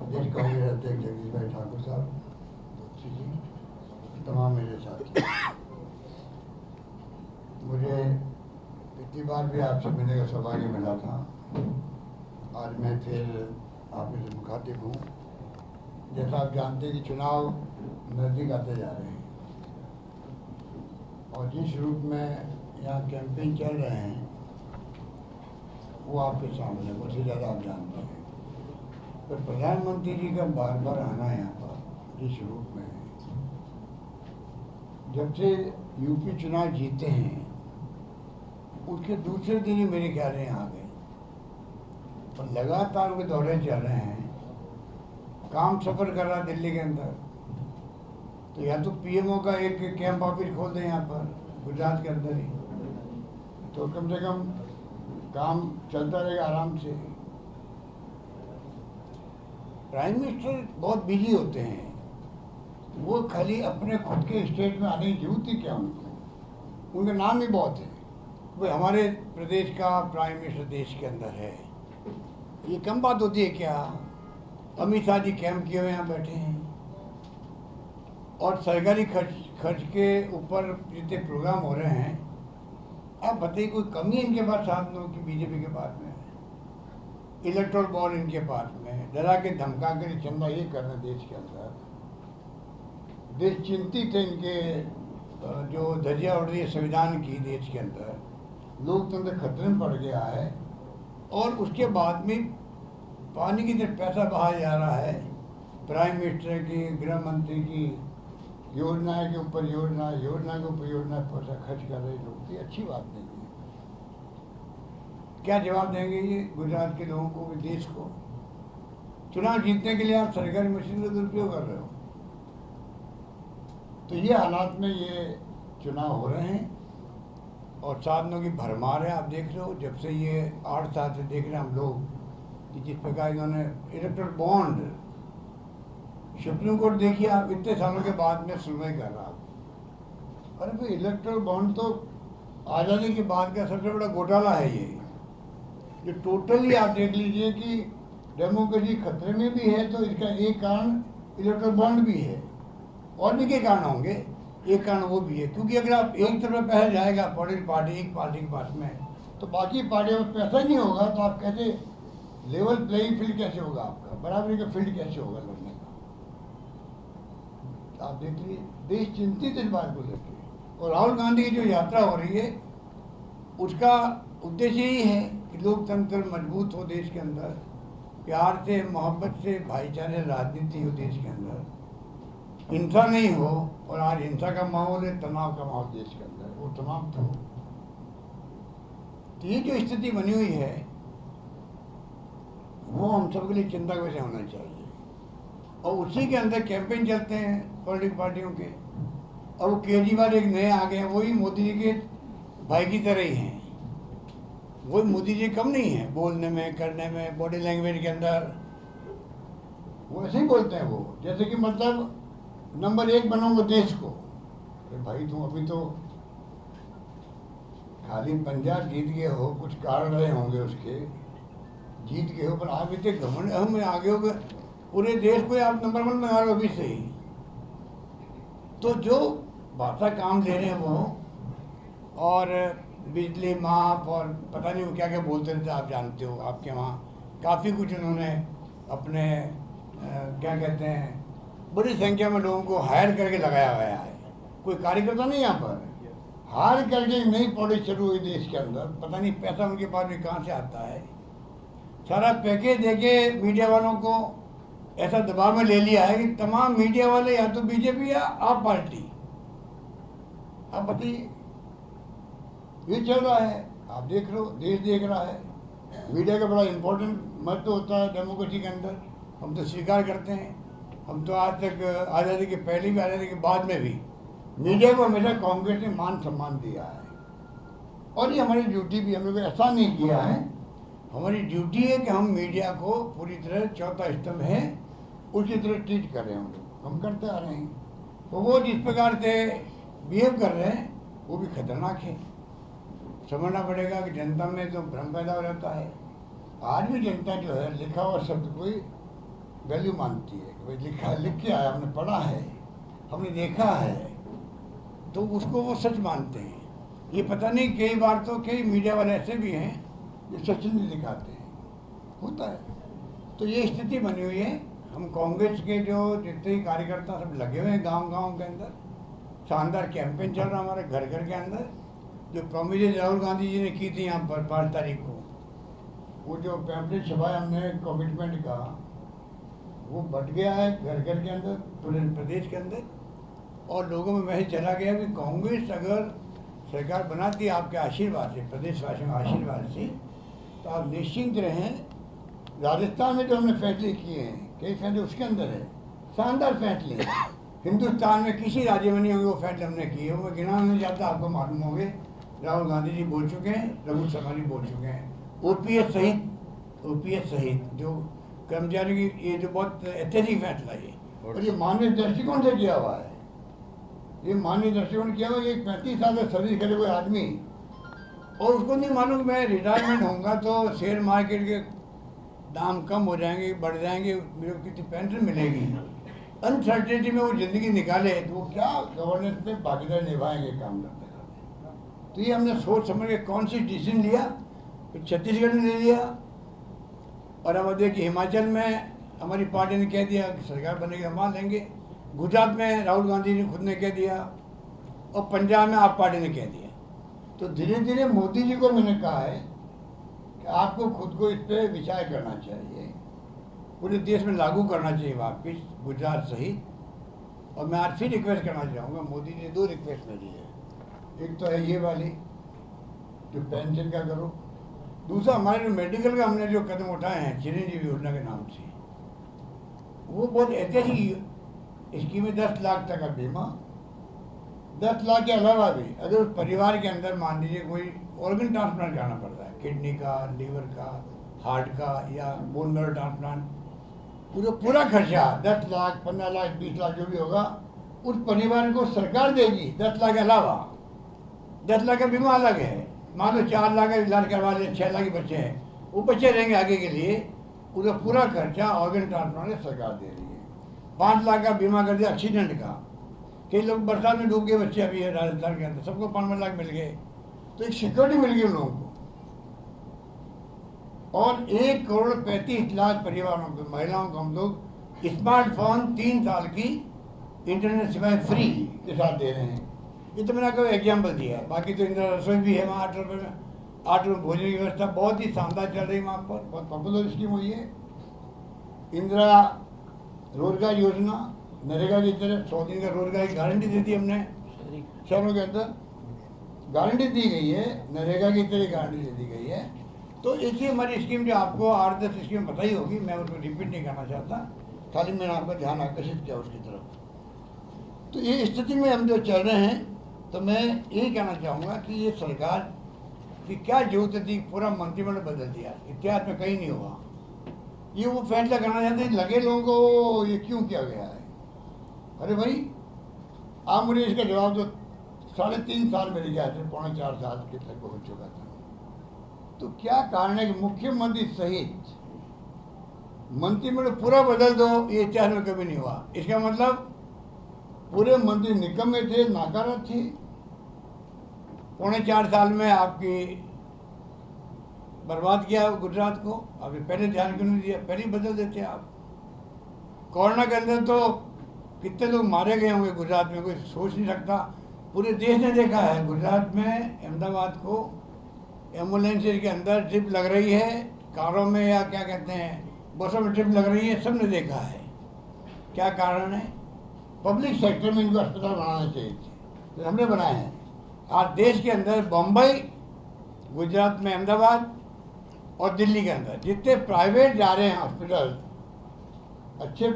प्रदेश कांग्रेस अध्यक्ष जगदीश भाई ठाकुर साहब, दोस्ती जी, तमाम मेरे साथी, मुझे पिछली बार भी आपसे मिलने का सौभाग्य मिला था। आज मैं फिर आपसे मुखातिब हूँ। जैसा आप जानते हैं कि चुनाव नज़दीक आते जा रहे हैं और जिस रूप में यहाँ कैंपेन चल रहे हैं वो आपके सामने, मुझसे ज़्यादा आप जानते हैं। तो प्रधानमंत्री जी का बार बार आना यहाँ पर जिस रूप में है, जब से यूपी चुनाव जीते हैं उसके दूसरे दिन ही मेरे ख्याल में आ गए और लगातार वो दौरे चल रहे हैं। काम सफर कर रहा दिल्ली के अंदर, तो या तो पीएमओ का एक कैंप ऑफिस खोल दें यहाँ पर गुजरात के अंदर ही, तो कम से कम काम चलता रहेगा आराम से। प्राइम मिनिस्टर बहुत बिजी होते हैं, वो खाली अपने खुद के स्टेट में आने की जरूरत ही क्या उनको, उनका नाम ही बहुत है। वो हमारे प्रदेश का प्राइम मिनिस्टर देश के अंदर है, ये कम बात होती है क्या? अमित शाह जी कैंप किए हुए यहाँ बैठे हैं और सरकारी खर्च के ऊपर जितने प्रोग्राम हो रहे हैं, अब बताइए कोई कमी इनके पास साधनों की बीजेपी के पास में? इलेक्ट्रोल बॉन्ड इनके पास में, डरा के धमका कर चंदा ये कर रहे हैं देश के अंदर। देश चिंतित है, इनके जो धज्जियाँ उड़ रही है संविधान की देश के अंदर, लोकतंत्र खतरे में पड़ गया है और उसके बाद में पानी की तरफ पैसा बहाया जा रहा है। प्राइम मिनिस्टर की, गृह मंत्री की योजनाएं के ऊपर योजना के ऊपर योजना पैसा खर्च कर रहे लोग, ये अच्छी बात नहीं है। क्या जवाब देंगे ये गुजरात के लोगों को, देश को? चुनाव जीतने के लिए आप सरकारी मशीन का दुरुपयोग कर रहे हो। तो ये हालात में ये चुनाव हो रहे हैं और साधनों की भरमार है। आप देख रहे हो, जब से ये 8 साल से देख रहे हैं हम लोग कि जिस प्रकार इन्होंने इलेक्ट्रल बॉन्ड, सुप्रीम कोर्ट देखिए आप इतने सालों के बाद में सुनवाई कर रहा है। अरे भाई, इलेक्ट्रल बॉन्ड तो आज़ादी के बाद का सबसे बड़ा घोटाला है ये, जो टोटली आप देख लीजिए कि डेमोक्रेसी खतरे में भी है। तो इसका एक कारण इलेक्ट्रल बॉन्ड भी है, और भी के कारण होंगे, एक कारण वो भी है क्योंकि अगर आप एक तरफ पैसा जाएगा पॉलिटिकल पार्टी, एक पार्टी के पास में, तो बाकी पार्टियों में पैसा नहीं होगा, तो आप कैसे लेवल प्लेइंग फील्ड कैसे होगा आपका, बराबरी का फील्ड कैसे होगा लड़ने का? आप देख लीजिए, देश चिंतित इस बात को लेकर। और राहुल गांधी की जो यात्रा हो रही है उसका उद्देश्य यही है कि लोकतंत्र मजबूत हो देश के अंदर, प्यार से, मोहब्बत से, भाईचारे राजनीति हो देश के अंदर, हिंसा नहीं हो। और आज हिंसा का माहौल है, तनाव का माहौल देश के अंदर, वो तमाम तो ये जो स्थिति बनी हुई है वो हम सबके लिए चिंता का विषय होना चाहिए। और उसी के अंदर कैंपेन चलते हैं पॉलिटिकल पार्टियों के, और वो केजरीवाल एक नए आ गए हैं, वही मोदी जी के भाई की तरह ही हैं। वही मोदी जी कम नहीं है बोलने में, करने में, बॉडी लैंग्वेज के अंदर, वो ऐसे ही बोलते हैं वो, जैसे कि मतलब नंबर 1 बनाओगे देश को। अरे भाई, तुम अभी तो खाली पंजाब जीत गए हो, कुछ कारण रहे होंगे उसके, जीत गए हो, पर आप इतने घमंड हम आगे हो गए, पूरे देश को आप नंबर 1 बना लो अभी से ही। तो जो भाषा काम ले रहे हैं वो, और बिजली माफ और पता नहीं वो क्या क्या बोलते थे, आप जानते हो, आपके वहाँ काफ़ी कुछ उन्होंने अपने क्या कहते हैं, बड़ी संख्या में लोगों को हायर करके लगाया गया है। कोई कार्यकर्ता नहीं यहाँ पर, हायर करके नई पॉलिसी शुरू हुई देश के अंदर। पता नहीं पैसा उनके पास भी कहाँ से आता है। सारा पैकेज देके मीडिया वालों को ऐसा दबाव में ले लिया है कि तमाम मीडिया वाले या तो बीजेपी या आप पार्टी। अब बताइए, ये चल रहा है, आप देख रहे हो, देश देख रहा है। मीडिया का बड़ा इम्पोर्टेंट महत्व होता है डेमोक्रेसी के अंदर, हम तो स्वीकार करते हैं। हम तो आज तक आज़ादी के पहले भी, आज़ादी के बाद में भी मीडिया को हमेशा कांग्रेस ने मान सम्मान दिया है, और ये हमारी ड्यूटी भी, हम लोग ऐसा नहीं किया है। हमारी ड्यूटी है कि हम मीडिया को पूरी तरह चौथा स्तंभ है उसी तरह ट्रीट कर रहे हैं, हम करते आ रहे हैं। तो वो जिस प्रकार से बिहेव कर रहे हैं वो भी खतरनाक है। समझना पड़ेगा कि जनता में तो भ्रम पैदा हो जाता है। आज भी जनता जो है लिखा हुआ शब्द कोई वैल्यू मानती है कि भाई लिखा लिख के आया, हमने पढ़ा है, हमने देखा है, तो उसको वो सच मानते हैं। ये पता नहीं, कई बार तो कई मीडिया वाले ऐसे भी हैं जो सच नहीं दिखाते हैं, होता है। तो ये स्थिति बनी हुई है। हम कांग्रेस के जो जितने ही कार्यकर्ता सब लगे हुए हैं गांव-गांव के अंदर, शानदार कैंपेन चल रहा है हमारे घर घर के अंदर। जो प्रॉमिस राहुल गांधी जी ने की थी यहाँ पर 5 तारीख को, वो जो पैम्पलेट छपाया हमने कमिटमेंट का, वो बट गया है घर घर के अंदर, पूरे प्रदेश के अंदर। और लोगों में मैसेज चला गया कि कांग्रेस अगर सरकार बनाती है आपके आशीर्वाद से, प्रदेशवासियों के आशीर्वाद से, तो आप निश्चिंत रहें। राजस्थान में जो हमने फैसले किए हैं, कई फैसले उसके अंदर है, शानदार फैसले हैं। हिंदुस्तान में किसी राज्य में नहीं होंगे वो फैसले हमने किए। वो गिना नहीं जाता, आपको मालूम होंगे। राहुल गांधी जी बोल चुके हैं, रघु शर्मा जी बोल चुके हैं, ओपीएस सहित जो कर्मचारी की, ये जो बहुत ऐतिहासिक फैसला है। और ये मानवीय दृष्टिकोण से किया हुआ है, ये मानवीय दृष्टिकोण किया हुआ है। 35 साल से सर्विस करे हुए आदमी, और उसको नहीं मालूम मैं रिटायरमेंट होऊंगा तो शेयर मार्केट के दाम कम हो जाएंगे, बढ़ जाएंगे, मेरे को कितनी पेंशन मिलेगी। अनसर्टेनिटी में वो ज़िंदगी निकाले तो वो क्या गवर्नेंस में भागीदारी निभाएंगे काम करते करते। तो ये हमने सोच समझ के कौन सी डिसीजन लिया, फिर छत्तीसगढ़ में ले लिया, और अब देखिए हिमाचल में हमारी पार्टी ने कह दिया कि सरकार बनेगी हम मान लेंगे, गुजरात में राहुल गांधी ने खुद ने कह दिया, और पंजाब में आप पार्टी ने कह दिया। तो धीरे धीरे मोदी जी को मैंने कहा है कि आपको खुद को इस पर विचार करना चाहिए, पूरे देश में लागू करना चाहिए वापिस, गुजरात सहित। और मैं आज फिर रिक्वेस्ट करना चाहूँगा, मोदी जी ने 2 रिक्वेस्ट मेरी है। एक तो है ये वाली जो पेंशन का करो, दूसरा हमारे जो मेडिकल का हमने जो कदम उठाए हैं चिरंजीवी योजना के नाम से, वो बहुत ऐतिहासिक स्कीम है। 10 लाख तक का बीमा, 10 लाख के अलावा भी अगर उस परिवार के अंदर मान लीजिए कोई ऑर्गन ट्रांसप्लांट कराना पड़ता है, किडनी का, लीवर का, हार्ट का या बोन मैरो ट्रांसप्लांट, पूरा खर्चा 10 लाख, 15 लाख, 20 लाख जो भी होगा उस परिवार को सरकार देगी। 10 लाख के अलावा 10 लाख का बीमा अलग है। मान लो 4 लाख का इलाज करवा ले, 6 लाख के बच्चे हैं, वो बच्चे रहेंगे आगे के लिए, पूरा खर्चा ऑर्गन ट्रांसप्लांट सरकार दे रही है। 5 लाख का बीमा कर दिया एक्सीडेंट का, कई लोग बरसात में डूब गए बच्चे अभी है राजस्थान के अंदर, सबको 5 लाख मिल गए, तो एक सिक्योरिटी मिल गई उन लोगों को। और 1,35,00,000 परिवारों को, महिलाओं को हम लोग स्मार्टफोन 3 साल की इंटरनेट सेवाएं फ्री के साथ दे रहे हैं। ये तो मैंने कोई एग्जाम्पल दिया है, बाकी तो इंदिरा रसोई भी है वहाँ 8 रुपये में, 8 रुपये भोजन की व्यवस्था बहुत ही शानदार चल रही है वहाँ पर, बहुत पॉपुलर स्कीम हुई है। इंदिरा रोजगार योजना, नरेगा की तरह 100 दिन का रोजगार की गारंटी दे दी हमने शहरों के अंदर, गारंटी दी गई है, नरेगा की तरह गारंटी दे दी गई है। तो एक ही हमारी स्कीम जो आपको 8-10 स्कीम बताई होगी, मैं उसको रिपीट नहीं करना चाहता, खाली मैंने आपका ध्यान आकर्षित किया उसकी तरफ। तो ये स्थिति में हम जो चल रहे हैं, तो मैं यही कहना चाहूँगा कि ये सरकार की क्या जरूरत थी, पूरा मंत्रिमंडल बदल दिया, इतिहास में कहीं नहीं हुआ। ये वो फैसला करना चाहते हैं, लगे लोगों को ये क्यों किया गया है। अरे भाई आप मुझे इसका जवाब दो। 3.5 साल मेरे गया थे, 3.25 साल के तक हो चुका था। तो क्या कारण है कि मुख्यमंत्री सहित मंत्रिमंडल पूरा बदल दो, ये इतिहास में कभी नहीं हुआ। इसका मतलब पूरे मंत्री निकम्मे थे, नाकारा थे। 3.25 साल में आपकी बर्बाद किया गुजरात को। अभी पहले ध्यान क्यों नहीं दिया, पहले ही बदल देते आप। कोरोना के अंदर तो कितने लोग मारे गए होंगे गुजरात में, कोई सोच नहीं सकता। पूरे देश ने देखा है गुजरात में, अहमदाबाद को एम्बुलेंस के अंदर ड्रिप लग रही है, कारों में या क्या कहते हैं बसों में ड्रिप लग रही है, सबने देखा है। क्या कारण है? पब्लिक सेक्टर में इनको अस्पताल बनाने चाहिए थे, तो हमने बनाए हैं। आज देश के अंदर बम्बई, गुजरात में अहमदाबाद और दिल्ली के अंदर जितने प्राइवेट जा रहे हैं हॉस्पिटल अच्छे,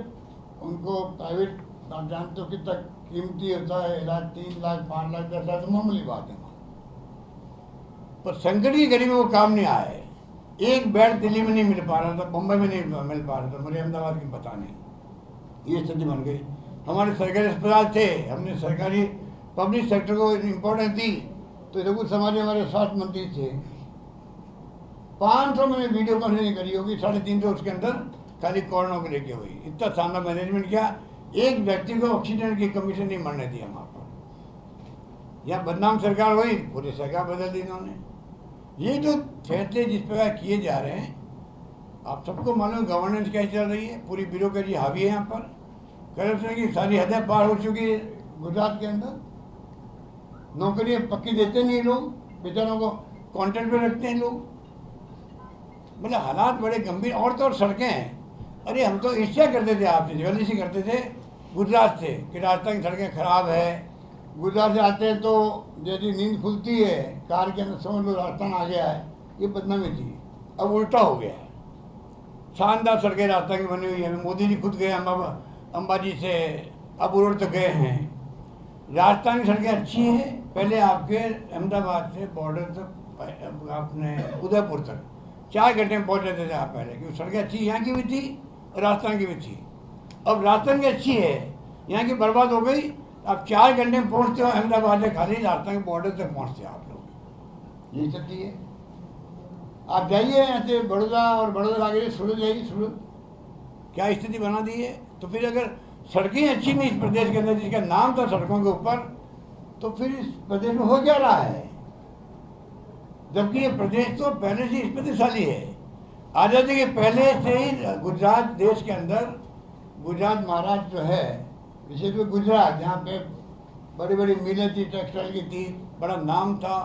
उनको प्राइवेट आप जानते हो कि तक कीमती होता है इलाज, 3 लाख 5 लाख 10 लाख तो मामूली बात है। पर संकट की घड़ी में वो काम नहीं आए। एक बेड दिल्ली में नहीं मिल पा रहा था, बम्बई में नहीं मिल पा रहा था, मुझे अहमदाबाद की पता नहीं। ये स्थिति बन गई। हमारे सरकारी अस्पताल थे, हमने सरकारी पब्लिक सेक्टर को इम्पोर्टेंस दी। तो रघु समाज हमारे स्वास्थ्य मंत्री थे, 500 मैंने वीडियो कॉन्फ्रेंसिंग करी होगी, 350 उसके अंदर खाली कोरोना को लेके हुई। इतना शानदार मैनेजमेंट किया, एक व्यक्ति को ऑक्सीजन की कमीशन नहीं मरने दिया वहाँ पर। यहाँ बदनाम सरकार हुई, पूरी सरकार बदल दी इन्होंने। ये जो फैसले जिस प्रकार किए जा रहे हैं, आप सबको मालूम गवर्नेंस कैसे चल रही है, पूरी ब्यूरोक्रेसी हावी है यहाँ पर, करप्शन की सारी हदें पार हो चुकी है गुजरात के अंदर। नौकरियाँ पक्की देते नहीं लोग, बेचारों को कॉन्ट्रैक्ट पे रखते हैं लोग। मतलब हालात बड़े गंभीर। और तो और सड़कें हैं, अरे हम तो ईर्ष्या करते थे आपसे, ज्वेलरी करते थे गुजरात से कि राजस्थान की सड़कें खराब है। गुजरात से आते हैं तो जैसी नींद खुलती है कार के अंदर, समझ लो राजस्थान आ गया है। ये बदनामी थी, अब उल्टा हो गया है। शानदार सड़कें राजस्थान की बनी हुई है। मोदी जी खुद गए अंबाजी से अबूरोड तक गए हैं। राजस्थान की सड़कें अच्छी हैं। पहले आपके अहमदाबाद से बॉर्डर तक, आपने उदयपुर तक 4 घंटे में पहुँच जाते थे आप पहले, क्योंकि सड़कें अच्छी यहाँ की भी थी और राजस्थान की भी थी। अब राजस्थान की अच्छी है, यहाँ की बर्बाद हो गई। अब 4 घंटे में पहुँचते हो अहमदाबाद से, खाली राजस्थान के बॉर्डर तक पहुँचते आप लोग। यही स्थिति है। आप जाइए ऐसे बड़ौदा और बड़ौदा आगे सूरत जाइए, सूरत क्या स्थिति बना दी है। तो फिर अगर सड़कें अच्छी नहीं इस प्रदेश के अंदर, जिसका नाम था सड़कों के ऊपर, तो फिर इस प्रदेश में हो क्या रहा है। जबकि ये प्रदेश तो पहले से स्मृतिशाली है। आज़ादी के पहले से ही गुजरात देश के अंदर, गुजरात महाराष्ट्र जो है, विशेष में गुजरात, जहाँ पे बड़ी बड़ी मिलें थी, टेक्सटाइल की थी, बड़ा नाम था,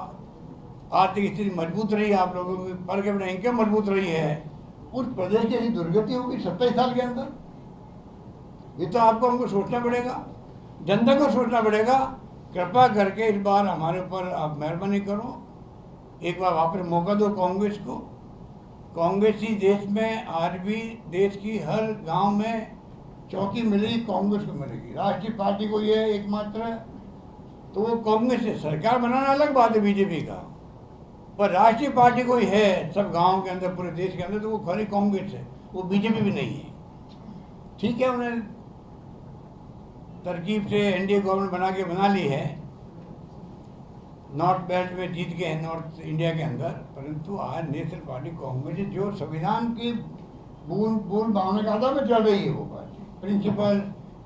आर्थिक स्थिति मजबूत रही, आप लोगों की पर कैपिटा इनकम मजबूत रही है। उस प्रदेश की ऐसी दुर्गति होगी 27 साल के अंदर। ये तो आपको हमको सोचना पड़ेगा, जनता को सोचना पड़ेगा। कृपा करके इस बार हमारे ऊपर आप मेहरबानी करो, एक बार वापस मौका दो कांग्रेस को। कांग्रेस ही देश में आज भी देश की हर गांव में चौकी मिलेगी, कांग्रेस को मिलेगी। राष्ट्रीय पार्टी को ये एकमात्र, तो वो कांग्रेस है। सरकार बनाना अलग बात है बीजेपी का, पर राष्ट्रीय पार्टी कोई है सब गांव के अंदर, पूरे देश के अंदर, तो वो खाली कांग्रेस है, वो बीजेपी भी नहीं है। ठीक है, उन्हें तरकीब से एनडीए गवर्नमेंट बना ली है, नॉर्थ बेल्ट में जीत गए हैं नॉर्थ इंडिया के अंदर, परंतु आज नेशनल पार्टी कांग्रेस जो संविधान की मूल भावना के आधार पर चल रही है, वो party principle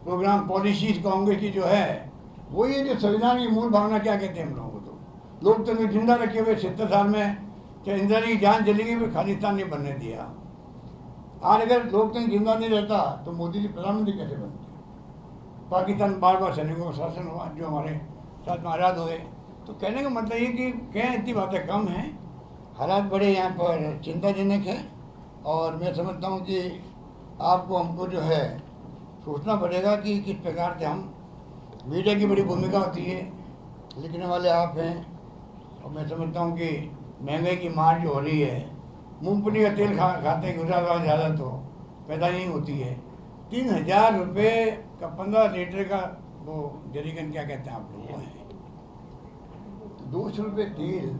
programme policies Congress की जो है, वो ये जो संविधान की मूल भावना क्या कहते हैं हम लोगों को, तो लोकतंत्र में जिंदा रखे हुए 70 साल में चाहे इंदिरा जी की जान चली गई, फिर खालिस्तान नहीं बनने दिया। आज अगर लोकतंत्र जिंदा नहीं रहता तो मोदी जी प्रधानमंत्री कैसे बनते। पाकिस्तान बार बार सैनिकों का शासन हुआ, जो हमारे साथ आज़ाद हुए। तो कहने का मतलब ये कि क्या इतनी बातें कम हैं, हालात बड़े यहाँ पर चिंताजनक है। और मैं समझता हूँ कि आपको हमको जो है सोचना पड़ेगा कि किस प्रकार से हम, मीडिया की बड़ी भूमिका होती है, लिखने वाले आप हैं। और मैं समझता हूँ कि महंगाई की मार जो हो रही है, मूंगफली का तेल खाते हैं गुजरात वाले ज़्यादा, तो पैदा नहीं होती है। 3000 रुपये का 15 लीटर का वो जरीगन क्या कहते हैं आप लोग, वो है 200 रुपये तेल।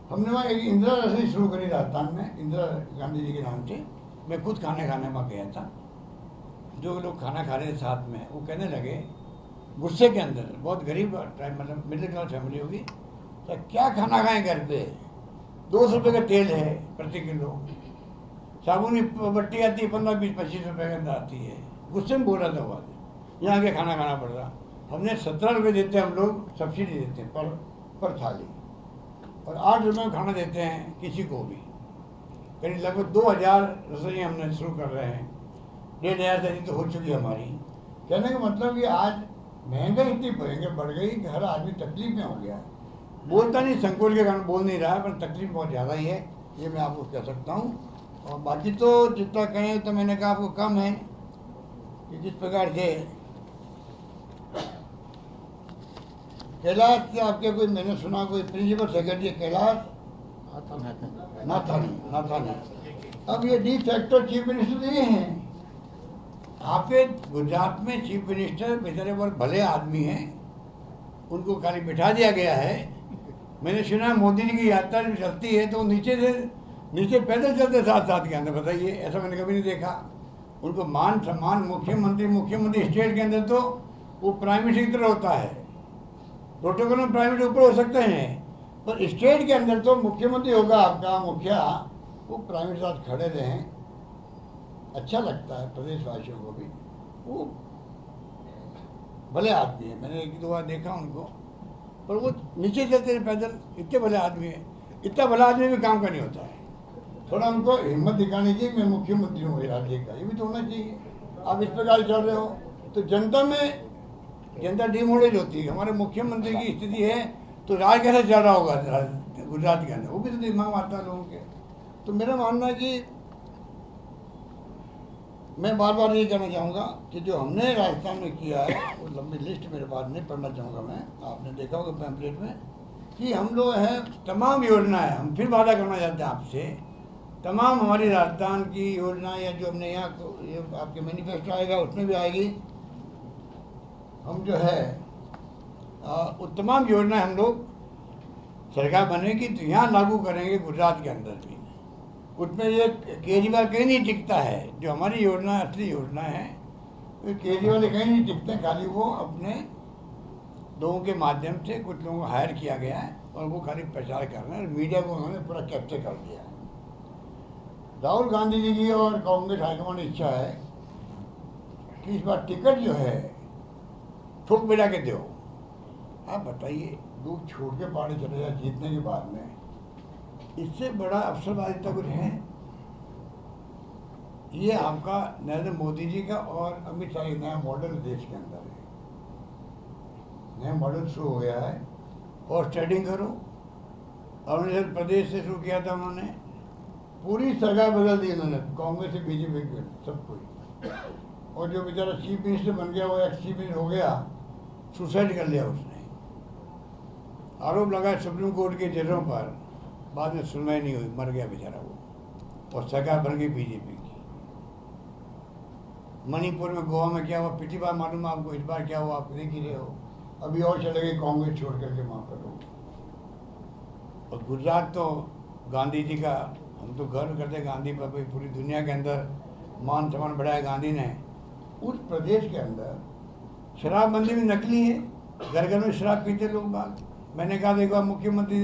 हमने वहाँ एक इंदिरा रसोई शुरू करी राजस्थान में, इंदिरा गांधी जी के नाम से। मैं खुद खाने वहाँ गया था, जो लोग खाना खा रहे थे साथ में, वो कहने लगे गुस्से के अंदर, बहुत गरीब मतलब मिडिल क्लास फैमिली होगी, तो क्या खाना खाएं घर पे, 200 रुपये का तेल है प्रति किलो, साबुन की बट्टी आती है 15, 20, 25 रुपये के अंदर आती है। गुस्से में बोल रहा था वो, यहाँ के खाना खाना पड़ रहा। हमने 17 रुपये देते हैं हम लोग, सब्सिडी देते हैं पर थाली, और 8 रुपये में खाना देते हैं किसी को भी। करीब लगभग 2000 रसोइयाँ हमने शुरू कर रहे हैं, 1500 से तो हो चुकी हमारी। कहने का मतलब कि आज महंगाई इतनी भयंकर बढ़ गई कि हर आदमी तकलीफ में हो गया है। बोलता नहीं, संकोच के कारण बोल नहीं रहा है, पर तकलीफ बहुत ज़्यादा ही है, ये मैं आपको कह सकता हूँ। और बाकी तो जितना कहें तो मैंने कहा आपको कम है कि जिस प्रकार से कैलाश से आपके कोई, मैंने सुना कोई प्रिंसिपल सेक्रेटरी कैलाश नाथानी, अब ये डी फैक्टो चीफ मिनिस्टर तो ये हैं। आपके गुजरात में चीफ मिनिस्टर बेचारे बहुत भले आदमी हैं, उनको खाली बिठा दिया गया है। मैंने सुना मोदी जी की यात्रा भी चलती है तो नीचे पैदल चलते साथ के अंदर, बताइए, ऐसा मैंने कभी नहीं देखा। उनको मान सम्मान, मुख्यमंत्री स्टेट के अंदर तो वो प्राइम मिनिस्टर की तरह होता है, प्रोटोकॉल में प्राइम मिनिस्टर ऊपर हो सकते हैं, पर स्टेट के अंदर तो मुख्यमंत्री होगा आपका मुखिया, वो प्राइम मिनिस्टर साथ खड़े रहें। अच्छा लगता है प्रदेशवासियों को भी। वो भले आदमी है, मैंने एक दो बार देखा उनको, पर वो नीचे चलते रहे पैदल, इतने भले आदमी है। इतना भला आदमी भी काम का नहीं होता है। थोड़ा उनको हिम्मत दिखानी चाहिए, मैं मुख्यमंत्री हूँ राज्य का, ये भी तो होना चाहिए। आप इस प्रकार चल रहे हो तो जनता डिमोरलाइज होती है। हमारे मुख्यमंत्री की स्थिति है तो राज कैसे चल रहा होगा गुजरात के अंदर, वो भी तो दिमाग आता है लोगों के। तो मेरा मानना है कि मैं बार बार ये कहना चाहूँगा कि जो हमने राजस्थान में किया है, वो लंबी लिस्ट मेरे पास नहीं पढ़ना चाहूँगा मैं, आपने देखा होगा पैम्पलेट में, कि हम लोग हैं तमाम योजनाएं, हम फिर वादा करना चाहते हैं आपसे, तमाम हमारी राजस्थान की योजना या जो हमने यहाँ आपके मैनिफेस्टो आएगा उसमें भी आएगी, हम जो है वो तमाम योजनाएं हम लोग सरकार बनेगी तो यहाँ लागू करेंगे गुजरात के अंदर भी। उसमें ये केजरीवाल कहीं नहीं टिकता है, जो हमारी योजना असली योजना है वो केजरीवाल कहीं नहीं टिकते, खाली वो अपने लोगों के माध्यम से कुछ लोगों को हायर किया गया है और वो खाली प्रचार कर रहे हैं और मीडिया को उन्होंने पूरा कैप्चर कर दिया है। राहुल गांधी जी की और कांग्रेस हाईकमान की इच्छा है कि इस बार टिकट जो है ठोक बिठा के दो। आप बताइए, लोग छोड़ के पहाड़ी चले जाए जीतने के बाद में, इससे बड़ा अवसरवादिता कुछ है? ये आपका नरेंद्र मोदी जी का और अमित शाह का नया मॉडल देश के अंदर है, नया मॉडल शुरू हो गया है। हॉर्स ट्रेडिंग करो, अरुणाचल प्रदेश से शुरू किया था उन्होंने, पूरी सरकार बदल दी उन्होंने, कांग्रेस से बीजेपी के सब कुछ। और जो बेचारा चीफ मिनिस्टर बन गया वो एक्स चीफ मिनिस्टर हो गया, सुसाइड कर लिया उसने। आरोप लगाया सुप्रीम कोर्ट के जजों पर, बाद में सुनवाई नहीं हुई, मर गया बेचारा वो, और सरकार बन गई बीजेपी की। मणिपुर में, गोवा में क्या हुआ पिछली बार मालूम है आपको, इस बार क्या हुआ आप देख ही रहे हो। अभी और चले गए कांग्रेस छोड़ करके वहाँ पर लोग। और गुजरात तो गांधी जी का, हम तो गर्व करते हैं गांधी पर, पूरी दुनिया के अंदर मान सम्मान बढ़ाया गांधी ने। उस प्रदेश के अंदर शराबबंदी भी नकली है, घर घर में शराब पीते लोग बाग। मैंने कहा देखो मुख्यमंत्री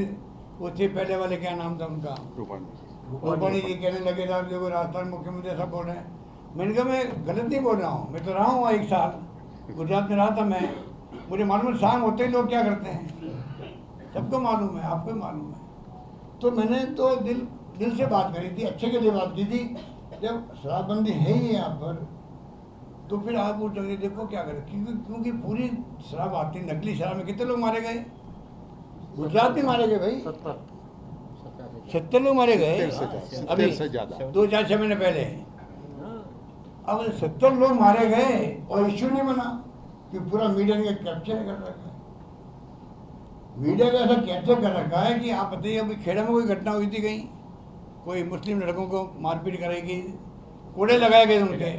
वो थे पहले वाले, क्या नाम था उनका, रूपाणी जी, कहने लगे था देखो राजस्थान मुख्यमंत्री ऐसा बोल रहे हैं। मैंने कहा मैं गलत नहीं बोल रहा हूँ, मैं तो रहा हूँ 1 साल गुजरात में रहा था मैं, मुझे मालूम है शाम होते ही लोग क्या करते हैं, सबको मालूम है, आपको मालूम है। तो मैंने तो दिल से बात करी थी, अच्छे के लिए बात की थी। जब शराबबंदी है ही यहाँ पर तो फिर आप वो देखो क्या करें, क्योंकि पूरी शराब आती, नकली शराब में कितने लोग मारे गए, गुजरात में मारे गए भाई, 70 लोग मारे गए अभी 2-4-6 महीने पहले। अब 70 लोग मारे गए और इश्यू नहीं बना, कि पूरा मीडिया ने कैप्चर कर रखा है। मीडिया का ऐसा कैप्चर कर रखा है कि आप बताइए, अभी खेड़ा में कोई घटना हुई थी कहीं, कोई मुस्लिम लड़कों को मारपीट करेगी, कोड़े लगाए गए उनके,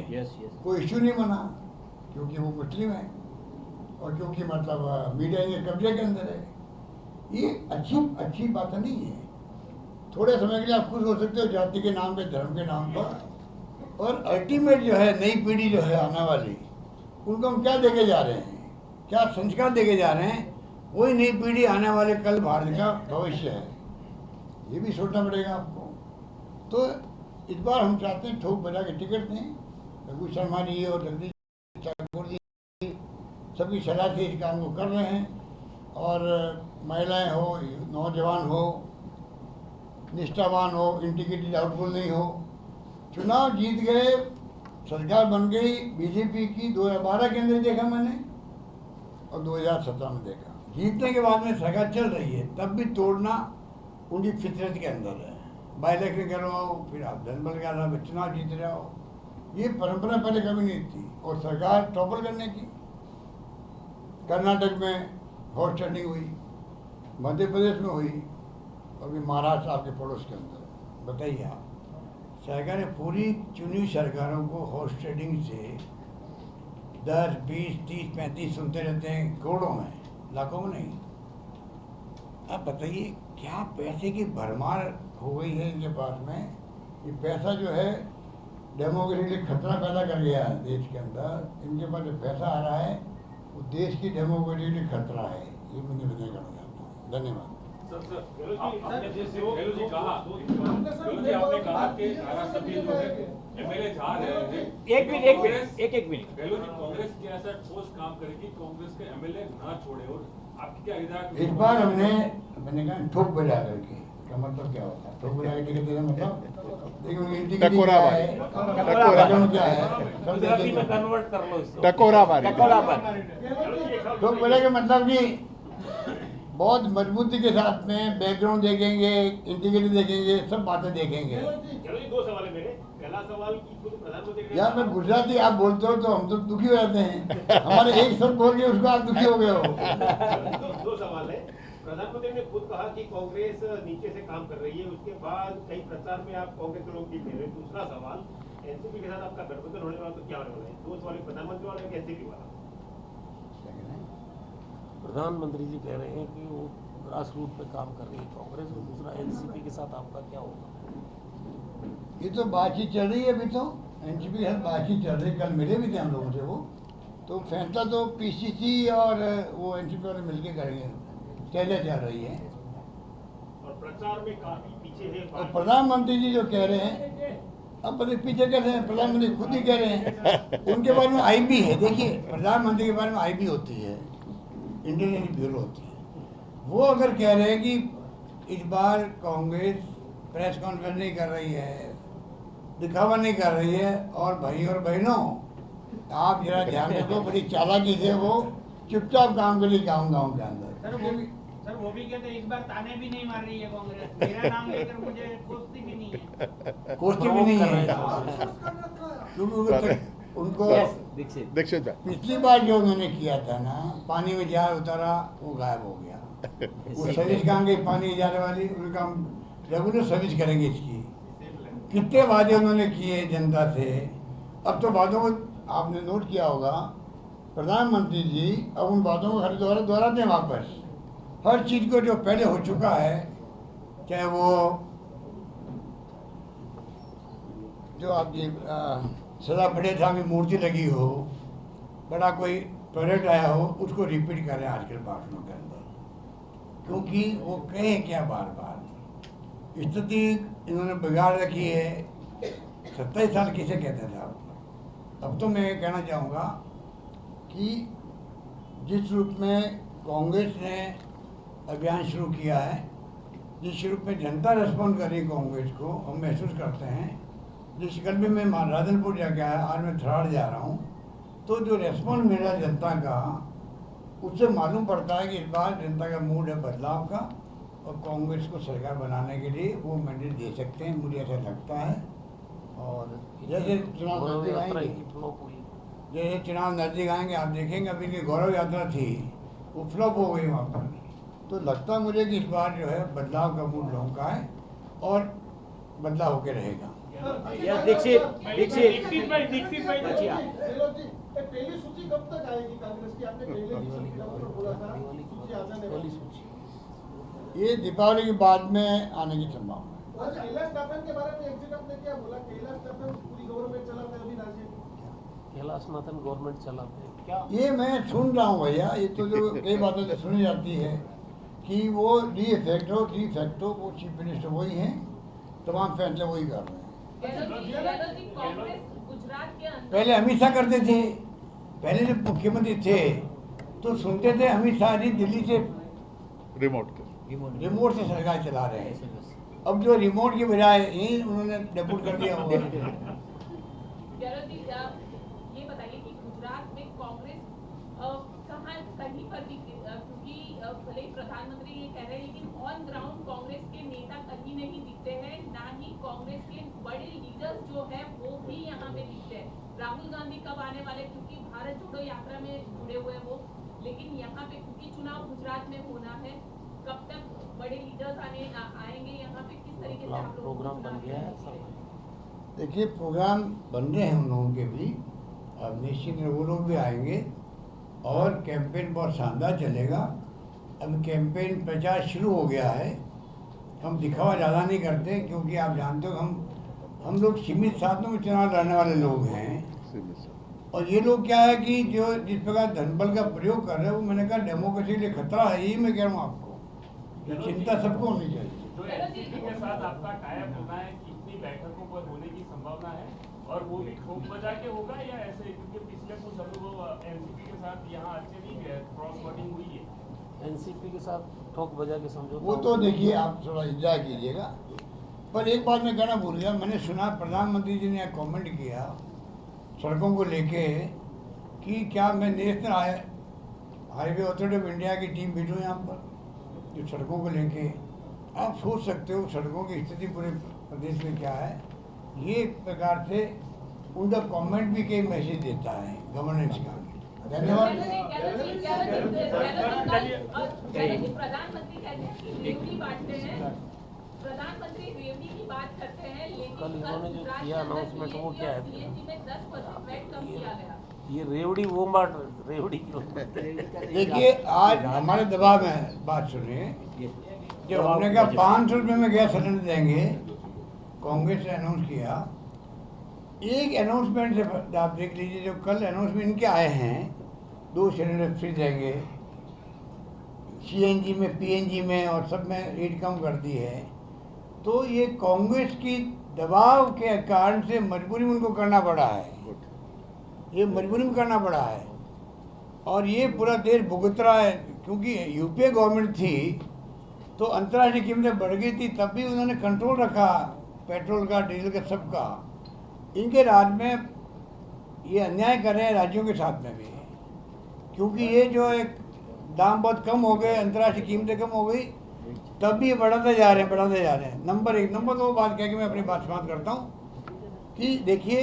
कोई इश्यू नहीं बना, क्योंकि वो मुस्लिम है और क्योंकि मतलब मीडिया के कब्जे के अंदर है। ये अच्छी बात नहीं है। थोड़े समय के लिए आप खुश हो सकते हो जाति के नाम पे, धर्म के नाम पर, और अल्टीमेट जो है नई पीढ़ी जो है आने वाली, उनको हम क्या देके जा रहे हैं, क्या संस्कार देके जा रहे हैं? वही नई पीढ़ी आने वाले कल भारत का भविष्य है, ये भी सोचना पड़ेगा आपको। तो इस बार हम चाहते हैं ठोक बजा के टिकट दें। रघु शर्मा जी और जगदीश ठाकुर जी सबकी सलाह से इस काम को कर रहे हैं, और महिलाएं हो, नौजवान हो, निष्ठावान हो, इंटीग्रिटी डाउटफुल नहीं हो। चुनाव जीत गए, सरकार बन गई बीजेपी की, 2012 के अंदर देखा मैंने और 2017 में देखा। जीतने के बाद में सरकार चल रही है, तब भी तोड़ना उनकी फितरत के अंदर है। बाई इलेक्शन करवाओ, फिर आप जनबल के आधार पर चुनाव जीत रहे हो, ये परंपरा पहले कभी नहीं थी। और सरकार टॉपल करने की, कर्नाटक में हॉर्स ट्रेडिंग हुई, मध्य प्रदेश में हुई, अभी महाराष्ट्र आपके पड़ोस के अंदर। बताइए आप, सरकार ने पूरी चुनी सरकारों को हॉर्स ट्रेडिंग से 10, 20, 30, 35 सुनते रहते हैं, करोड़ों में, लाखों में नहीं। अब बताइए क्या पैसे की भरमार हो गई है इनके पास में। ये पैसा जो है डेमोक्रेसी के लिए खतरा पैदा कर गया है देश के अंदर। इनके पास जो पैसा आ रहा है वो देश की डेमोक्रेसी के लिए खतरा है। ये मैं निवेदन करना चाहता हूँ। धन्यवाद। आपने कहा कि धारासभ्य जो है एमएलए जा रहे हैं। एक मिनट गहलोत जी, कांग्रेस क्या ऐसा ठोस काम करेगी कांग्रेस के एमएलए ना छोड़े? और आपकी क्या हिदायत? इस बार मैंने कहा ठोक बजा करके का मतलब क्या होता है? ठोक बजा के टिकट देना मतलब देखो टकोराबाजी क्या है गुजराती में कन्वर्ट कर लो इसको। टकोराबाजी ठोक बजा के मतलब कि बहुत मजबूती के साथ में बैकग्राउंड देखेंगे, इंटीग्रिटी देखेंगे, सब बातें देखेंगे। चलो ये 2 सवाल है मेरे। पहला सवाल कि खुद प्रधानमंत्री यार मैं गुजराती आप बोलते हो तो हम तो दुखी हो जाते हैं। हमारे एक शब्द बोल के उसको आप दुखी हो गए हो। 2 सवाल है। प्रधानमंत्री ने खुद कहा कि कांग्रेस नीचे से काम कर रही है, उसके बाद कई प्रचार में आप कांग्रेस के लोग दिख रहे हैं। दूसरा सवाल, एनसीपी के साथ आपका गठबंधन होने वाला तो क्या होने वाला है? 2 सवाल, प्रधानमंत्री वाला है एनसीपी वाला? प्रधानमंत्री जी कह रहे हैं कि वो ग्रास रूट पे काम कर रही है कांग्रेस, और दूसरा एनसीपी के साथ आपका क्या होगा? ये तो बातचीत चल रही है अभी तो, एनसीपी के साथ बातचीत चल रही है। कल मिले भी थे हम लोगों से वो, तो फैसला तो पीसीसी और वो एनसीपी वाले मिलके करेंगे। चल रही है और प्रचार में काफी पीछे है। और प्रधानमंत्री जी जो कह रहे हैं, अब पता पीछे कह रहे हैं, प्रधानमंत्री खुद ही कह रहे हैं। उनके बारे में आईबी है। देखिए प्रधानमंत्री के बारे में आईबी होती है, इंडियन ब्यूरो होती है। वो अगर कह रहे हैं कि इस बार कांग्रेस प्रेस कॉन्फ्रेंस नहीं कर रही है, दिखावा नहीं कर रही है, और भाई और बहनों आप जरा ध्यान रखो, बड़ी चालाकी से वो चुपचाप काम के लिए गाँव के अंदर। सर वो भी कहते हैं इस बार ताने भी नहीं मार रही है कांग्रेस, मेरा नाम लेकर मुझे कोसती भी नहीं है। कोसती भी नहीं है क्योंकि उनको दीक्षित भाई पिछली बार जो उन्होंने किया था ना, पानी में जहाज उतारा वो गायब हो गया। वो सर्विस कहाँ गई पानी जाने वाली? उनका हम रेगुलर सर्विस करेंगे इसकी। कितने वादे उन्होंने किए जनता से। अब तो वादों को आपने नोट किया होगा, प्रधानमंत्री जी अब उन बातों को हर दोहराते हैं वापस। हर चीज़ को जो पहले हो चुका है, चाहे वो जो आपकी सदा बड़े था में मूर्ति लगी हो, बड़ा कोई प्रोजेक्ट आया हो, उसको रिपीट करें आजकल भाषणों के अंदर, क्योंकि वो कहें क्या बार बार। स्थिति इन्होंने बिगाड़ रखी है। 27 साल किसे कहते थे आप? अब तो मैं कहना चाहूँगा कि जिस रूप में कांग्रेस ने अभियान शुरू किया है, जिस रूप में जनता रिस्पॉन्ड कर रही है कांग्रेस को, हम महसूस करते हैं। जिस कल भी मैं राधनपुर जाके आया, आज मैं थराड़ जा रहा हूँ, तो जो रेस्पॉन्स मिल रहा है जनता का, उससे मालूम पड़ता है कि इस बार जनता का मूड है बदलाव का, और कांग्रेस को सरकार बनाने के लिए वो मैंडेट दे सकते हैं, मुझे ऐसा लगता है। और जैसे चुनाव नजदीक आएंगे, जैसे चुनाव नजदीक आएंगे, आप देखेंगे अभी की गौरव यात्रा थी, वो फ्लॉप हो गई वहाँ पर। तो लगता है मुझे कि इस बार जो है बदलाव का मूड लोगों का है, और बदलाव होके रहेगा। दीक्षित पहली सूची कब तक आएगी कांग्रेस की? आपने पहले बोला था सूची आने वाली। ये दीपावली के बाद में आने की संभावना है। कैलाश नाथन के बारे में एग्जिट आपने क्या बोला? कैलाश नाथन पूरी गवर्नमेंट चलाते हैं अभी राज्य में। कैलाश नाथन गवर्नमेंट चलाते हैं क्या? ये मैं सुन रहा हूँ भैया, ये तो जो कई बातें तो सुनी जाती है कि वो डी फैक्टो वो चीफ मिनिस्टर वही हैं, तमाम फैसले वही कर रहे हैं। पहले अमित शाह करते थे, पहले जब मुख्यमंत्री थे तो सुनते थे अमित शाह जी दिल्ली से रिमोट से सरकार चला रहे हैं। अब जो रिमोट की बजाय यही उन्होंने डेप्यूट कर दिया हुआ है। ये बताइए कि गुजरात में कांग्रेस कहाँ कहीं पर भी, क्योंकि भले ही प्रधानमंत्री ये कह रहे हैं, लेकिन ऑन ग्राउंड कांग्रेस के नेता कहीं नहीं दिखते हैं, ना ही कांग्रेस के बड़े लीडर्स जो है वो भी यहाँ पे दिखते हैं। राहुल गांधी कब आने वाले, क्योंकि भारत जोड़ो यात्रा में जुड़े हुए वो, लेकिन यहाँ पे क्योंकि चुनाव गुजरात में होना है, कब तक बड़े लीडर्स आएंगे यहाँ पे, किस तरीके से आप लोग प्रोग्राम बन गया है? देखिए प्रोग्राम बन रहे हैं उन लोगों के भी, अब निश्चित वो लोग भी आएंगे, और कैंपेन बहुत शानदार चलेगा। अब कैंपेन प्रचार शुरू हो गया है। हम दिखावा ज़्यादा नहीं करते, क्योंकि आप जानते हो हम लोग सीमित साधनों में चुनाव लड़ने वाले लोग हैं। और ये लोग क्या है कि जो जिस प्रकार धनबल का प्रयोग कर रहे हैं, वो मैंने कहा डेमोक्रेसी के लिए खतरा है। यही मैं कह रहा हूँ आपको ये चिंता सबको होनी चाहिए। जो एनसीपी के साथ आपका टाइप होना है, कितनी बैठकों पर होने की संभावना है, और वो भी ठोक बजा के होगा या ऐसे? क्योंकि पिछले कुछ अनुभव एनसीपी के साथ यहाँ अच्छे नहीं गए, क्रॉस वोटिंग हुई है। एनसीपी के साथ ठोक बजा के समझौता वो तो देखिए आप थोड़ा इंतजार कीजिएगा। पर एक बात मैं कहना भूल गया, मैंने सुना प्रधानमंत्री जी ने कमेंट किया सड़कों को लेके कि क्या मैं national highway authority of India की टीम भेजूँ यहाँ पर, जो सड़कों को लेके। आप सोच सकते हो सड़कों की स्थिति पूरे प्रदेश में क्या है। ये एक प्रकार से उनका कमेंट भी कई मैसेज देता है गवर्नेंस का। धन्यवाद। प्रधानमंत्री कहते हैं कि रेवड़ी बांटते हैं, प्रधानमंत्री रेवड़ी की बात करते हैं, लेकिन कल इन्होंने जो किया अनाउंसमेंट वो क्या है? सीएनजी में 10% वैट कम किया गया। ये रेवड़ी वो बात रेवड़ी क्यों? देखिए आज हमारे दबाव में बात सुनिए, जब हमने कहा 500 रुपये में गैस सिलेंडर देंगे, कांग्रेस ने अनाउंस किया। एक अनाउंसमेंट से आप देख लीजिए, जो कल अनाउंसमेंट इनके आए हैं 2 सिलेंडर फ्री देंगे, सीएनजी में पीएनजी में और सब में रेट कम कर दी है। तो ये कांग्रेस की दबाव के कारण से मजबूरी में उनको करना पड़ा है, ये मजबूरी में करना पड़ा है। और ये पूरा देश भुगत रहा है, क्योंकि यूपीए गवर्नमेंट थी तो अंतर्राष्ट्रीय कीमतें बढ़ गई थी, तब भी उन्होंने कंट्रोल रखा पेट्रोल का, डीजल का, सबका। इनके राज में ये अन्याय कर रहे हैं राज्यों के साथ में भी, क्योंकि ये जो एक दाम बहुत कम हो गए, अंतर्राष्ट्रीय कीमतें कम हो गई, तब भी ये बढ़ाते जा रहे हैं। नंबर 1 नंबर 2 बात कह के मैं अपनी बात समाप्त करता हूँ कि देखिए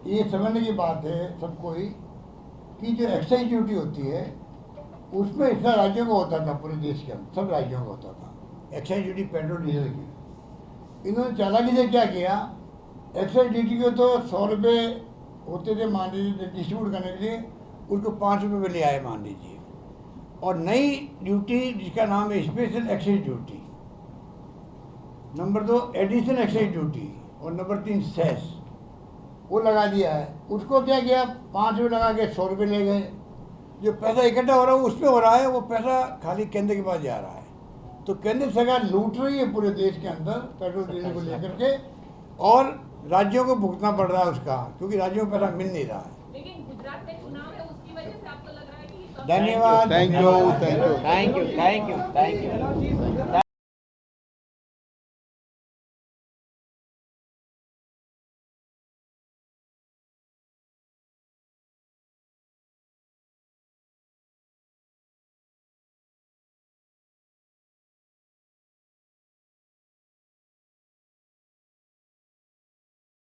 ये समझने की बात है सबको ही कि जो एक्साइज ड्यूटी होती है उसमें हिस्सा राज्यों को होता था, पूरे देश के अंदर सब राज्यों को होता था एक्साइज ड्यूटी पेट्रोल डीजल की। इन्होंने चालाकी से क्या किया, एक्साइज ड्यूटी को तो 100 रुपये होते थे मान लीजिए डिस्ट्रीब्यूट करने के लिए, उसको 5 रुपये पे ले आए मान लीजिए। और नई ड्यूटी जिसका नाम है special excise duty, number 2 additional excise duty, और नंबर 3 सेस, वो लगा दिया है। उसको क्या किया, 5 रुपये लगा के 100 रुपये ले गए। जो पैसा इकट्ठा हो रहा है उस पर हो रहा है, वो पैसा खाली केंद्र के पास जा रहा है। तो केंद्र सरकार लूट रही है पूरे देश के अंदर पेट्रोल डीजल को लेकर के, और राज्यों को भुगतना पड़ रहा है उसका, क्योंकि राज्यों को पैसा मिल नहीं रहा है। लेकिन गुजरात में चुनाव है, उसकी वजह से आपको लग रहा है कि धन्यवाद। Thank you.